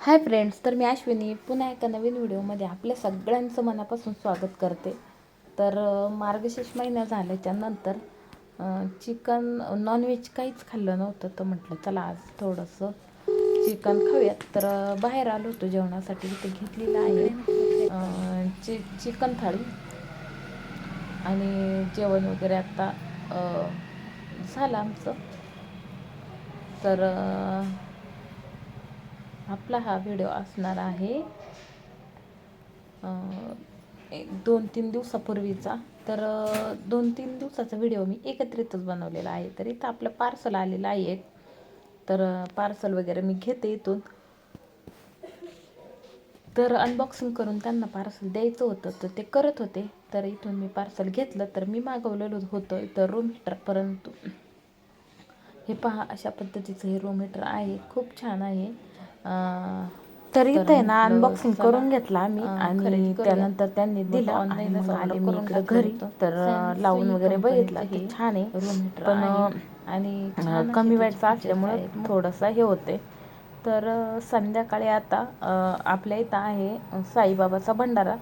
Hi friends, तर मी अश्विनी पुन्हा एका नवीन व्हिडिओमध्ये आपल्या सगळ्यांचं मनापासून स्वागत करते. तर मार्गशीर्ष महिना झाल्याच्यानंतर चिकन नॉनव्हेज काहीच खाल्लं नव्हतं, तर म्हटलं चला आज थोडंसं चिकन खाऊयात. तर बाहेर आलो होतो जेवणासाठी, इथे घेतलेलं आहे चिकन थाळी आणि जेवण वगैरे आता झालं आमचं. तर आपला हा व्हिडिओ असणार आहे 2-3 दिवसापूर्वीचा. तर 2-3 दिवसाचा व्हिडिओ मी एकत्रितच बनवलेला आहे. तर इथं आपलं पार्सल आलेलं आहे एक, तर पार्सल वगैरे मी घेते इथून. तर अनबॉक्सिंग करून त्यांना पार्सल द्यायचं होतं, तर ते करत होते. तर इथून मी पार्सल घेतलं. तर मी मागवलेलं होतं इथं रूम हीटर, परंतु हे पहा अशा पद्धतीचं हे रूम हीटर आहे, खूप छान आहे. तर इथे आहे ना अनबॉक्सिंग करून घेतला आम्ही आणि त्यानंतर त्यांनी दिलं ऑनलाईन. मग आले मी इकडं घरी, तर लावून वगैरे बघितलं की छान आहे रूम हीटर, पण आणि कमी वेळचं असल्यामुळे थोडंसं हे होते. तर संध्याकाळी आता आपल्या इथं आहे साईबाबाचा भंडारा.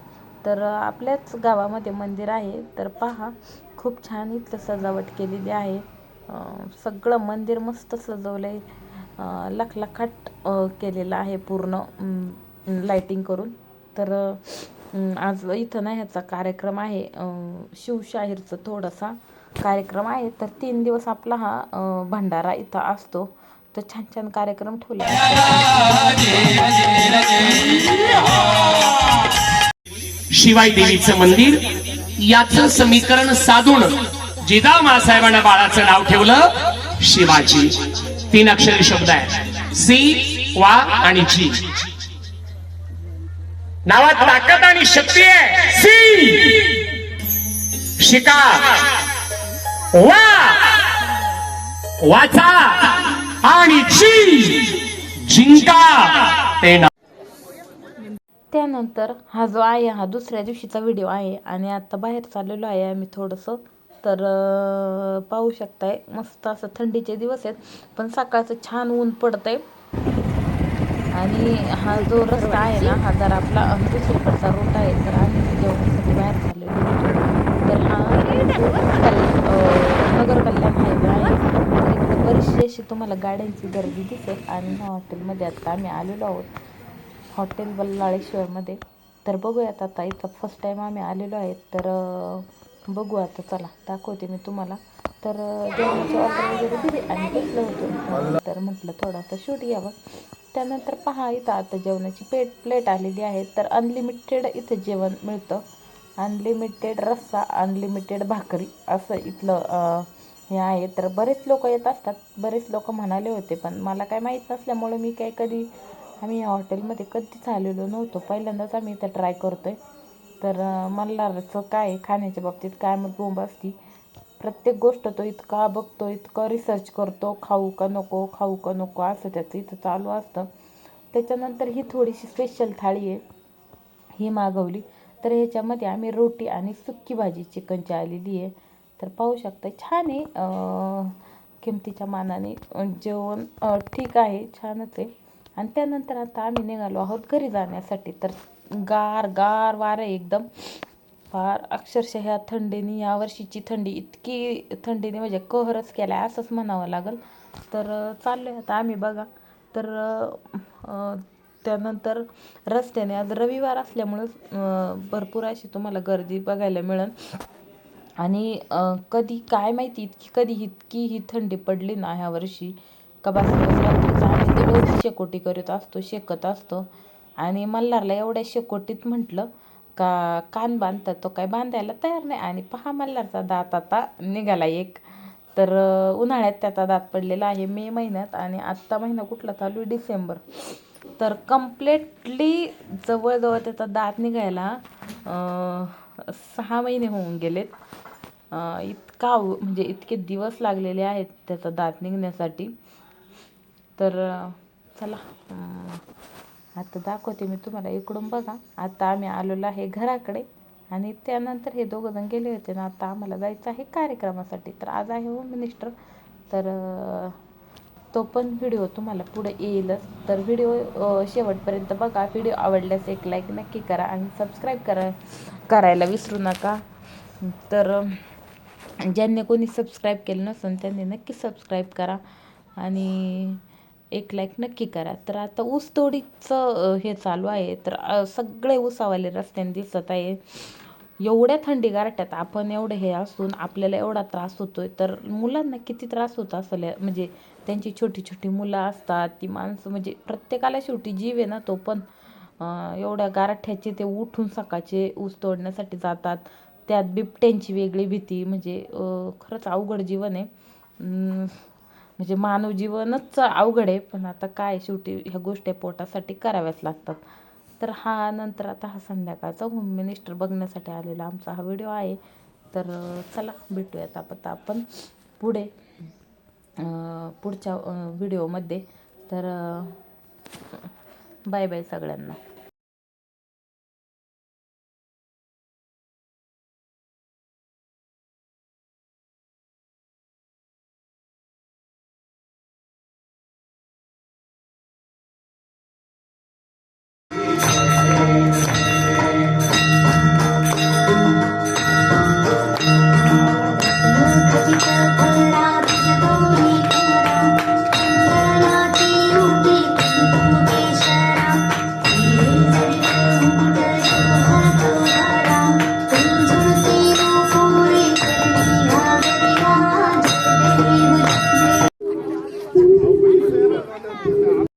तर आपल्याच गावामध्ये मंदिर आहे. तर पहा खूप छान इथं सजावट केलेली आहे. सगळं मंदिर मस्त सजवलं आहे, लखलखाट केलेलं आहे पूर्ण लाईटिंग करून. तर आज इथं ना ह्याचा कार्यक्रम आहे, शिवशाहीरचं थोडासा कार्यक्रम आहे. तर 3 दिवस आपला हा भंडारा इथं असतो. तर छान छान कार्यक्रम ठेवले. शिवाई देवीचं मंदिर याचं समीकरण साधून जिजामासाहेबांना बाळाचं नाव ठेवलं शिवाजी. 3 अक्षरी शब्द आहे, सी वा आणि जी. नावात ताकद आणि शक्ती आहे. सी शिका, वा वाचा आणि जी जिंका. ते त्यानंतर हा जो आहे हा दुसऱ्या दिवशीचा व्हिडिओ आहे आणि आता बाहेर चाललेलो आहे आम्ही थोडंसं. तर पाहू शकताय मस्त असं थंडीचे दिवस आहेत, पण सकाळचं छान ऊन पडतंय. आणि हा जो रस्ता आहे ना हा जर आपला दुसरीकडचा रूट आहे. तर आम्ही जेवणासाठी बाहेर चाललेलो होतो. तर हा नगर कल्याण हायवे आहे. तर इकडे बरीचशी अशी तुम्हाला गाड्यांची गर्दी दिसेल. आणि ह्या हॉटेलमध्ये आता आम्ही आलेलो आहोत, हॉटेल बल्लाळेश्वरमध्ये. तर बघूयात आता, इथं फर्स्ट टाईम आम्ही आलेलो आहे. तर बघू आता, चला दाखवते मी तुम्हाला. तर जेवणाची ऑर्डर वगैरे दिली आणि बसलो होतो. तर म्हटलं थोडासा शूट घ्यावं. त्यानंतर पहा इथं आता जेवणाची प्लेट आलेली आहे. तर अनलिमिटेड इथं जेवण मिळतं, अनलिमिटेड रस्सा, अनलिमिटेड भाकरी, असं इथलं हे आहे. तर बरेच लोक येत असतात, बरेच लोक म्हणाले होते, पण मला काय माहीत नसल्यामुळे मी काय कधी आम्ही या हॉटेलमध्ये कधीच आलेलो नव्हतो, पहिल्यांदाच आम्ही इथं ट्राय करतो आहे. तर मल्हारचं काय खाण्याच्या बाबतीत काय मग बोंब असती, प्रत्येक गोष्ट तो इतका बघतो, इतकं रिसर्च करतो, खाऊ का नको, खाऊ का नको, असं त्याचं इथं चालू असतं. त्याच्यानंतर ही थोडीशी स्पेशल थाळी आहे, ही मागवली. तर ह्याच्यामध्ये आम्ही रोटी आणि सुक्की भाजी चिकनची आलेली आहे. तर पाहू शकता छान आहे, किमतीच्या मानाने जेवण ठीक आहे, छानच आहे. आणि त्यानंतर आता आम्ही निघालो आहोत घरी जाण्यासाठी. तर गार गार वारं एकदम, फार अक्षरशः ह्या थंडीने, यावर्षीची थंडी इतकी थंडीने म्हणजे कहरच केला आहे असंच म्हणावं लागेल. तर चाललो आहे आता आम्ही बघा. तर त्यानंतर रस्त्याने आज रविवार असल्यामुळं भरपूर अशी तुम्हाला गर्दी बघायला मिळेल. आणि कधी काय माहिती कधी इतकी ही थंडी पडली ना ह्या वर्षी, का बस आम्ही रोज शेकोटी करत असतो, शेकत असतो. आणि मल्हारला एवढ्या शेकोटीत म्हटलं का कान बांधतात, तो काय बांधायला तयार नाही. आणि पहा मल्हारचा दात आता निघाला एक. तर उन्हाळ्यात त्याचा दात पडलेला आहे मे महिन्यात, आणि आत्ता महिना कुठला चालू आहे, डिसेंबर. तर कम्प्लेटली जवळजवळ त्याचा दात निघायला 6 महिने होऊन गेलेत. इतका म्हणजे इतके दिवस लागलेले आहेत त्याचा दात निघण्यासाठी. तर चला आता दाखवते मी तुम्हाला, इकडून बघा. आता आम्ही आलेलो आहे घराकडे, आणि त्यानंतर हे दोघंजण गेले होते ना, आता आम्हाला जायचं आहे कार्यक्रमासाठी. तर आज आहे होम मिनिस्टर. तर तो पण व्हिडिओ तुम्हाला पुढे येईलच. तर व्हिडिओ शेवटपर्यंत बघा. व्हिडिओ आवडल्यास एक लाईक नक्की करा आणि सबस्क्राईब करायला विसरू नका. तर ज्यांनी कोणी सबस्क्राईब केलं नसेल त्यांनी नक्की सबस्क्राईब करा आणि एक लाईक नक्की करा. तर आता ऊसतोडीचं हे चालू आहे. तर सगळे ऊसावाले रस्त्याने दिसत आहे. एवढ्या थंडी गारठ्यात आपण एवढं हे असून आपल्याला एवढा त्रास होतोय, तर मुलांना किती त्रास होत असेल. म्हणजे त्यांची छोटी छोटी मुलं असतात, ती माणसं, म्हणजे प्रत्येकाला शेवटी जीव आहे ना तो पण. एवढ्या गारठ्याचे ते उठून सकाळचे ऊस तोडण्यासाठी जातात. त्यात बिबट्यांची वेगळी भीती. म्हणजे खरंच अवघड जीवन आहे. म्हणजे मानव जीवनच अवघड आहे. पण आता काय, शेवटी ह्या गोष्टी पोटासाठी कराव्याच लागतात. तर नंतर आता संध्याकाळचा होम मिनिस्टर बघण्यासाठी आलेला आमचा हा व्हिडिओ आहे. तर चला भेटूयात आपण पुढे पुढच्या व्हिडिओमध्ये. तर बाय बाय सगळ्यांना.